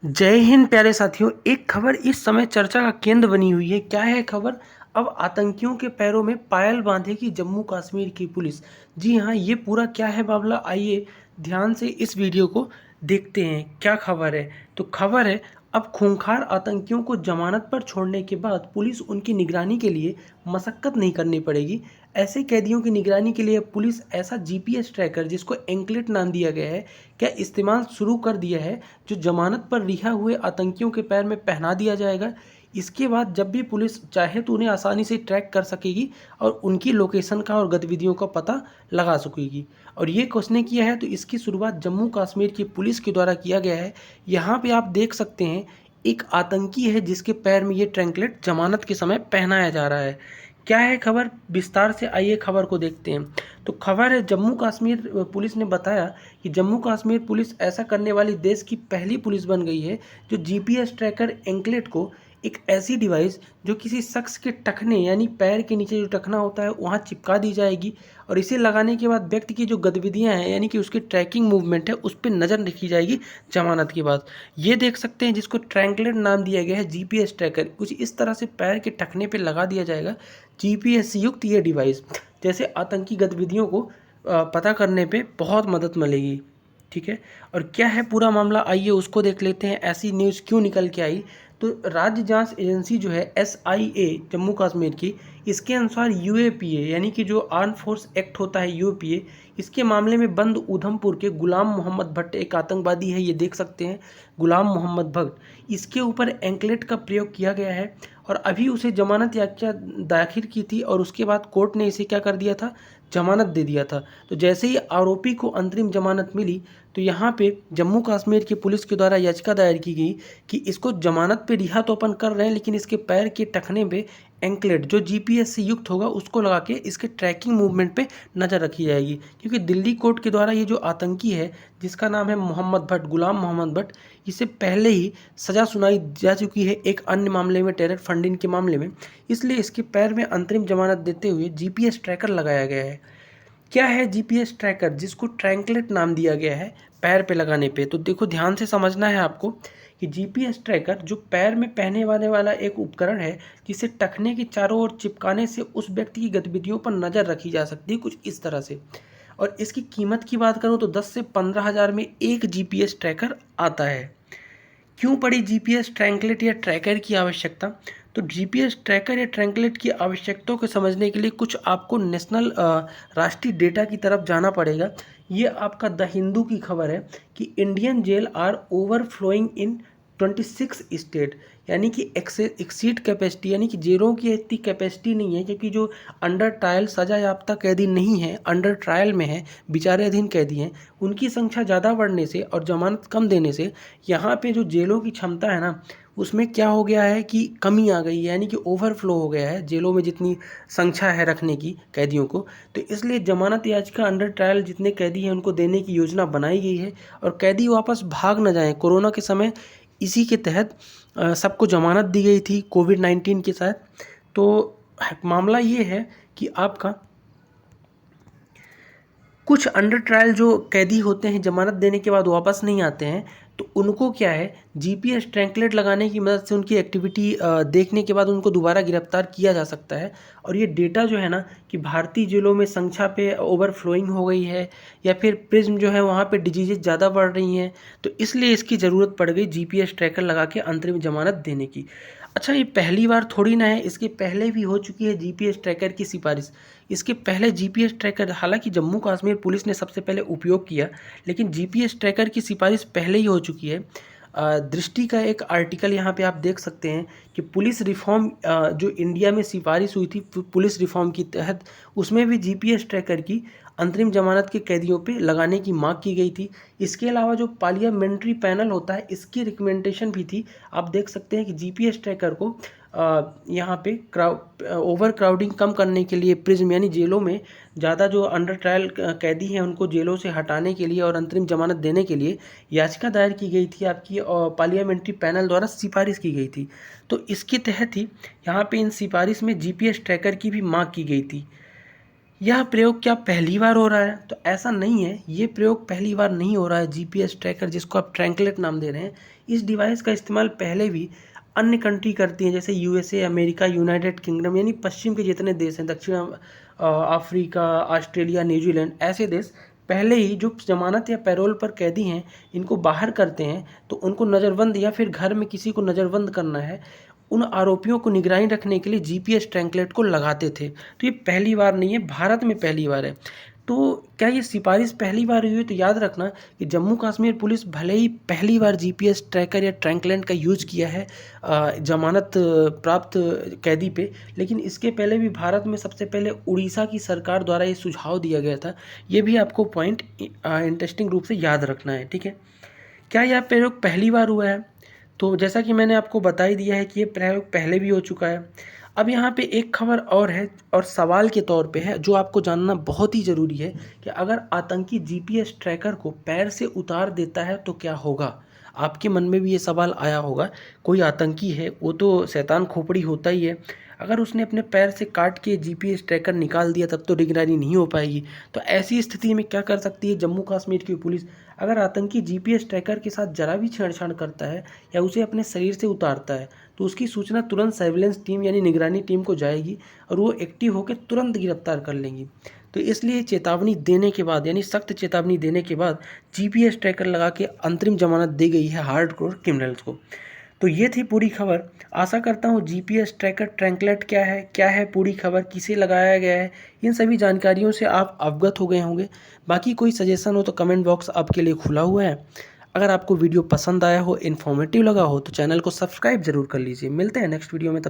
जय हिंद प्यारे साथियों। एक खबर इस समय चर्चा का केंद्र बनी हुई है। क्या है खबर? अब आतंकियों के पैरों में पायल बांधेगी जम्मू कश्मीर की पुलिस। जी हाँ, ये पूरा क्या है मामला, आइए ध्यान से इस वीडियो को देखते हैं। क्या खबर है? तो खबर है, अब खूंखार आतंकियों को जमानत पर छोड़ने के बाद पुलिस उनकी निगरानी के लिए मशक्कत नहीं करनी पड़ेगी। ऐसे कैदियों की निगरानी के लिए पुलिस ऐसा जीपीएस ट्रैकर, जिसको एंकलेट नाम दिया गया है, क्या इस्तेमाल शुरू कर दिया है, जो जमानत पर रिहा हुए आतंकियों के पैर में पहना दिया जाएगा। इसके बाद जब भी पुलिस चाहे तो उन्हें आसानी से ट्रैक कर सकेगी और उनकी लोकेशन का और गतिविधियों का पता लगा सकेगी। और ये किसने किया है? तो इसकी शुरुआत जम्मू कश्मीर की पुलिस के द्वारा किया गया है। यहाँ पे आप देख सकते हैं, एक आतंकी है जिसके पैर में ये ट्रैंकलेट जमानत के समय पहनाया जा रहा है। क्या है खबर? विस्तार से आइए खबर को देखते हैं। तो खबर है, जम्मू कश्मीर पुलिस ने बताया कि जम्मू कश्मीर पुलिस ऐसा करने वाली देश की पहली पुलिस बन गई है जो जीपीएस ट्रैकर एंकलेट को, एक ऐसी डिवाइस जो किसी शख्स के टखने यानी पैर के नीचे जो टखना होता है वहाँ चिपका दी जाएगी। और इसे लगाने के बाद व्यक्ति की जो गतिविधियाँ हैं यानी कि उसकी ट्रैकिंग मूवमेंट है उस पर नज़र रखी जाएगी जमानत के बाद। ये देख सकते हैं, जिसको ट्रैंकलेट नाम दिया गया है जीपीएस ट्रैकर, कुछ इस तरह से पैर के टखने पर लगा दिया जाएगा जीपीएस युक्त ये डिवाइस। जैसे आतंकी गतिविधियों को पता करने पे बहुत मदद मिलेगी। ठीक है, और क्या है पूरा मामला, आइए उसको देख लेते हैं। ऐसी न्यूज़ क्यों निकल के आई? तो राज्य जांच एजेंसी जो है एसआईए जम्मू कश्मीर की, इसके अनुसार यूएपीए यानी कि जो आर्म फोर्स एक्ट होता है यूएपीए, इसके मामले में बंद उधमपुर के गुलाम मोहम्मद भट्ट, एक आतंकवादी है, ये देख सकते हैं गुलाम मोहम्मद भट्ट, इसके ऊपर एंकलेट का प्रयोग किया गया है। और अभी उसे जमानत याचिका दाखिल की थी और उसके बाद कोर्ट ने इसे क्या कर दिया था, जमानत दे दिया था। तो जैसे ही आरोपी को अंतरिम जमानत मिली, तो यहाँ पे जम्मू कश्मीर की पुलिस के द्वारा याचिका दायर की गई कि इसको जमानत पे रिहा तो अपन कर रहे हैं, लेकिन इसके पैर के टखने पे एंकलेट जो जीपीएस से युक्त होगा उसको लगा के इसके ट्रैकिंग मूवमेंट पे नज़र रखी जाएगी। क्योंकि दिल्ली कोर्ट के द्वारा ये जो आतंकी है जिसका नाम है मोहम्मद भट्ट, गुलाम मोहम्मद भट्ट, इसे पहले ही सज़ा सुनाई जा चुकी है एक अन्य मामले में, टेरर फंडिंग के मामले में। इसलिए इसके पैर में अंतरिम जमानत देते हुए जीपीएस ट्रैकर लगाया गया है। क्या है जीपीएस ट्रैकर, जिसको ट्रैंकलेट नाम दिया गया है पैर पे लगाने पे? तो देखो, ध्यान से समझना है आपको कि जीपीएस ट्रैकर जो पैर में पहने वाला एक उपकरण है, जिसे टखने के चारों ओर चिपकाने से उस व्यक्ति की गतिविधियों पर नज़र रखी जा सकती है, कुछ इस तरह से। और इसकी कीमत की बात करूँ तो 10 से 15 हज़ार में एक जीपीएस ट्रैकर आता है। क्यों पड़ी जीपीएस ट्रैंकलेट या ट्रैकर की आवश्यकता? तो जीपीएस ट्रैकर या ट्रैंकलेट की आवश्यकताओं को समझने के लिए कुछ आपको नेशनल राष्ट्रीय डेटा की तरफ जाना पड़ेगा। ये आपका द हिंदू की खबर है कि Indian jail are overflowing in 26 state, यानी कि एक्सीड कैपेसिटी, यानी कि जेलों की इतनी कैपेसिटी नहीं है, क्योंकि जो अंडर ट्रायल सजा याफ्ता कैदी नहीं है, अंडर ट्रायल में है, विचाराधीन कैदी हैं, उनकी संख्या ज़्यादा बढ़ने से और जमानत कम देने से यहाँ पे जो जेलों की क्षमता है ना, उसमें क्या हो गया है कि कमी आ गई है, यानी कि ओवरफ्लो हो गया है जेलों में जितनी संख्या है रखने की कैदियों को। तो इसलिए जमानत याचिका अंडर ट्रायल जितने कैदी हैं उनको देने की योजना बनाई गई है, और कैदी वापस भाग न जाएं। कोरोना के समय इसी के तहत सबको जमानत दी गई थी कोविड-19 के साथ। तो मामला ये है कि आपका कुछ अंडर ट्रायल जो कैदी होते हैं जमानत देने के बाद वापस नहीं आते हैं, तो उनको क्या है, जीपीएस ट्रैंकलेट लगाने की मदद से उनकी एक्टिविटी देखने के बाद उनको दोबारा गिरफ्तार किया जा सकता है। और ये डेटा जो है ना, कि भारतीय जेलों में संख्या पे ओवरफ्लोइंग हो गई है या फिर प्रिज्म जो है वहाँ पे डिजीजेज ज़्यादा बढ़ रही हैं, तो इसलिए इसकी ज़रूरत पड़ गई जीपीएस ट्रैकर लगा के अंतरिम जमानत देने की। अच्छा, ये पहली बार थोड़ी ना है, इसके पहले भी हो चुकी है जीपीएस ट्रैकर की सिफारिश। इसके पहले जीपीएस ट्रैकर, हालांकि जम्मू कश्मीर पुलिस ने सबसे पहले उपयोग किया, लेकिन जीपीएस ट्रैकर की सिफारिश पहले ही हो चुकी है। दृष्टि का एक आर्टिकल यहाँ पे आप देख सकते हैं कि पुलिस रिफॉर्म जो इंडिया में सिफारिश हुई थी पुलिस रिफॉर्म की तहत, उसमें भी जीपीएस ट्रैकर की अंतरिम जमानत के कैदियों पे लगाने की मांग की गई थी। इसके अलावा जो पार्लियामेंट्री पैनल होता है, इसकी रिकमेंडेशन भी थी। आप देख सकते हैं कि जीपीएस ट्रैकर को यहाँ पे ओवर क्राउडिंग कम करने के लिए, प्रिज्म यानी जेलों में ज़्यादा जो अंडर ट्रायल कैदी हैं उनको जेलों से हटाने के लिए और अंतरिम जमानत देने के लिए याचिका दायर की गई थी आपकी, और पार्लियामेंट्री पैनल द्वारा सिफारिश की गई थी। तो इसके तहत ही यहाँ पे इन सिफारिश में जीपीएस ट्रैकर की भी मांग की गई थी। यह प्रयोग क्या पहली बार हो रहा है? तो ऐसा नहीं है, ये प्रयोग पहली बार नहीं हो रहा है। जीपीएस ट्रैकर जिसको आप ट्रैंकलेट नाम दे रहे हैं, इस डिवाइस का इस्तेमाल पहले भी अन्य कंट्री करती हैं, जैसे यूएसए, अमेरिका, यूनाइटेड किंगडम, यानी पश्चिम के जितने देश हैं, दक्षिण अफ्रीका, ऑस्ट्रेलिया, न्यूजीलैंड, ऐसे देश पहले ही जो जमानत या पैरोल पर कैदी हैं इनको बाहर करते हैं, तो उनको नज़रबंद या फिर घर में किसी को नज़रबंद करना है, उन आरोपियों को निगरानी रखने के लिए जीपीएस ट्रैंकलेट को लगाते थे। तो ये पहली बार नहीं है, भारत में पहली बार है। तो क्या ये सिफारिश पहली बार हुई है? तो याद रखना कि जम्मू कश्मीर पुलिस भले ही पहली बार जीपीएस ट्रैकर या ट्रैंकलेट का यूज किया है जमानत प्राप्त कैदी पे, लेकिन इसके पहले भी भारत में सबसे पहले उड़ीसा की सरकार द्वारा ये सुझाव दिया गया था। ये भी आपको पॉइंट इंटरेस्टिंग रूप से याद रखना है, ठीक है। क्या यह प्रयोग पहली बार हुआ है? तो जैसा कि मैंने आपको बता ही दिया है कि ये प्रयोग पहले भी हो चुका है। अब यहाँ पे एक खबर और है और सवाल के तौर पे है, जो आपको जानना बहुत ही ज़रूरी है कि अगर आतंकी जीपीएस ट्रैकर को पैर से उतार देता है तो क्या होगा? आपके मन में भी ये सवाल आया होगा। कोई आतंकी है, वो तो शैतान खोपड़ी होता ही है, अगर उसने अपने पैर से काट के जीपीएस ट्रैकर निकाल दिया तब तो निगरानी नहीं हो पाएगी। तो ऐसी स्थिति में क्या कर सकती है जम्मू कश्मीर की पुलिस? अगर आतंकी जीपीएस ट्रैकर के साथ जरा भी छेड़छाड़ करता है या उसे अपने शरीर से उतारता है, तो उसकी सूचना तुरंत सर्विलेंस टीम यानी निगरानी टीम को जाएगी और वो एक्टिव होकर तुरंत गिरफ्तार कर लेंगी। तो इसलिए चेतावनी देने के बाद, यानी सख्त चेतावनी देने के बाद जीपीएस ट्रैकर लगा के अंतरिम जमानत दी गई है हार्डकोर क्रिमिनल्स को। तो ये थी पूरी खबर। आशा करता हूँ जीपीएस ट्रैकर ट्रैंकलेट क्या है पूरी खबर, किसे लगाया गया है, इन सभी जानकारियों से आप अवगत हो गए होंगे। बाकी कोई सजेशन हो तो कमेंट बॉक्स आपके लिए खुला हुआ है। अगर आपको वीडियो पसंद आया हो, इन्फॉर्मेटिव लगा हो, तो चैनल को सब्सक्राइब जरूर कर लीजिए। मिलते हैं नेक्स्ट वीडियो में, तब तक